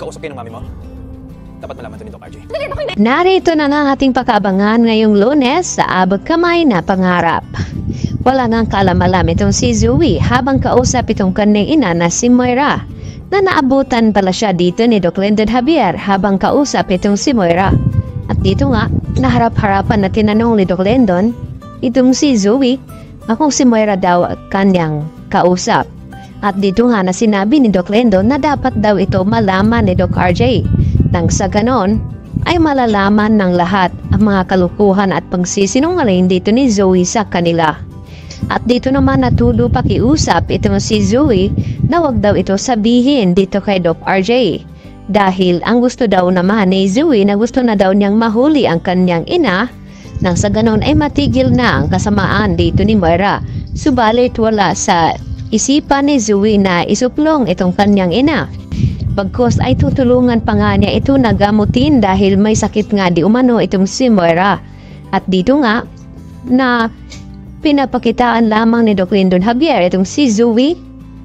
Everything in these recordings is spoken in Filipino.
kausap kayo ng mami mo? Dapat malaman ito ni Doc RJ. Narito na nga ang ating pakaabangan ngayong Lunes sa abot kamay na pangarap. Wala ngang kalamalam itong si Zoe habang kausap itong kanyang ina na si Moira, na naabutan pala siya dito ni Doc Lyndon Javier habang kausap itong si Moira. At dito nga, naharap-harapan na tinanong ni Doc Lyndon itong si Zoe kung si Moira daw kanyang kausap. At dito nga na sinabi ni Doc Lyndon na dapat daw ito malaman ni Doc RJ. Nang sa ganon, ay malalaman ng lahat ang mga kalukuhan at pagsisinungaling dito ni Zoe sa kanila. At dito naman natulo pakiusap itong si Zoe na wag daw ito sabihin dito kay Doc RJ. Dahil ang gusto daw naman ni Zoe na gusto na daw niyang mahuli ang kanyang ina, nang sa ganon ay matigil na ang kasamaan dito ni Moira. Subalit wala sa isipan ni Zoe na isuplong itong kanyang ina. Pagkos ay tutulungan pa nga niya ito na gamutin dahil may sakit nga di umano itong si Moira. At dito nga na pinapakitaan lamang ni Doc Lyndon Javier itong si Zoe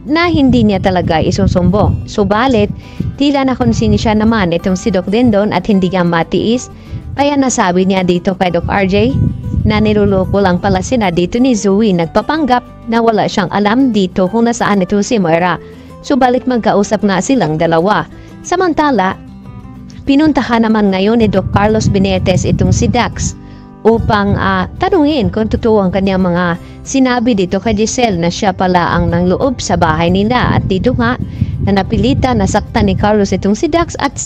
na hindi niya talaga isusumbong. Subalit tila na konsensya naman itong si Doc Lyndon at hindi niya matiis, kaya nasabi niya dito kay Doc RJ na niluloko lang pala sila dito ni Zoe, nagpapanggap na wala siyang alam dito kung nasaan ito si Moira. Subalit magkausap nga silang dalawa. Samantala, pinuntahan naman ngayon ni Doc Carlos Benitez itong si Dax upang tanungin kung totoo ang kanyang mga sinabi dito kay Giselle na siya pala ang nangloob sa bahay nila. At dito nga na napilitan na saktan ni Carlos itong si Dax at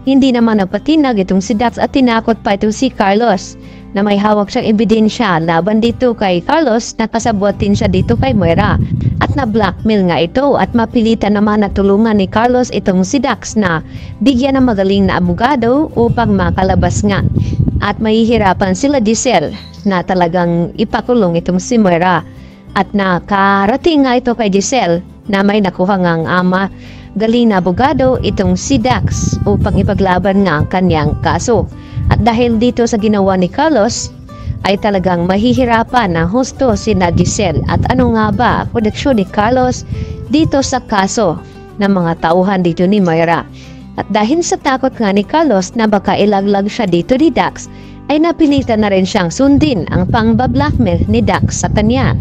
hindi naman napatinag itong si Dax at tinakot pa itong si Carlos na may hawak siyang ebidensya laban dito kay Carlos na kasabuatin siya dito kay Moira. At na-blackmail nga ito at mapilitan naman na tulungan ni Carlos itong si Dax na bigyan ng magaling na abogado upang makalabas nga. At mahihirapan sila Giselle na talagang ipakulong itong si Moira. At nakarating nga ito kay Giselle na may nakuha ngang ama galing na abogado itong si Dax upang ipaglaban nga ang kanyang kaso. At dahil dito sa ginawa ni Carlos, ay talagang mahihirapan na husto si Giselle. At ano nga ba ang koneksyon ni Carlos dito sa kaso ng mga tauhan dito ni Moira? At dahil sa takot nga ni Carlos na baka ilaglag siya dito ni Dax, ay napilitan na rin siyang sundin ang pang-blackmail ni Dax sa kanya.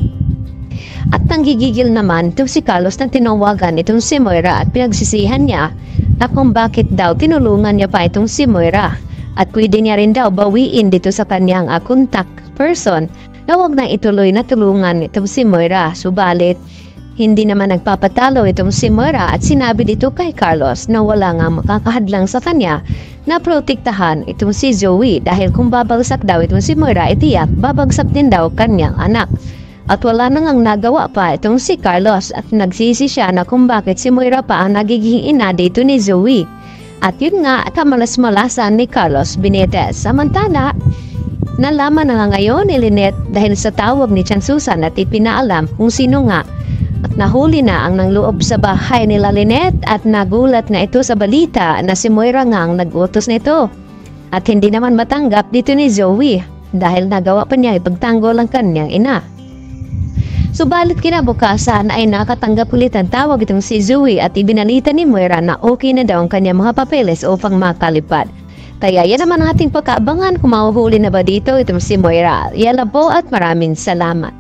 At nanggigigil naman itong si Carlos na tinawagan itong si Moira at pinagsisihan niya na kung bakit daw tinulungan niya pa itong si Moira. At pwede niya rin daw bawiin dito sa kanyang contact person na huwag na ituloy na tulungan itong si Moira. Subalit, hindi naman nagpapatalo itong si Moira at sinabi dito kay Carlos na wala nga makakahadlang sa kanya na protektahan itong si Zoe dahil kung babagsak daw itong si Moira, itiyak babagsak din daw kanyang anak. At wala nang nagawa pa itong si Carlos at nagsisi siya na kung bakit si Moira pa ang nagiging ina dito ni Zoe. At yun nga, kamalas-malasan ni Carlos Benitez. Samantala, nalaman na nga ngayon ni Lynette dahil sa tawag ni Chan Susan at ipinaalam kung sino nga. At nahuli na ang nangloob sa bahay nila Lynette at nagulat na ito sa balita na si Moira nga ang nag-utos nito. At hindi naman matanggap dito ni Zoe dahil nagawa pa niya ipagtanggol ang kanyang ina. Subalit kinabukasan ay nakatanggap ulit ang tawag itong si Zoe at ibinalita ni Moira na okay na daw ang kanyang mga papeles upang makalipad. Kaya yan naman ang ating pagkaabangan kung mahuhuli na ba dito itong si Moira. Yala po at maraming salamat.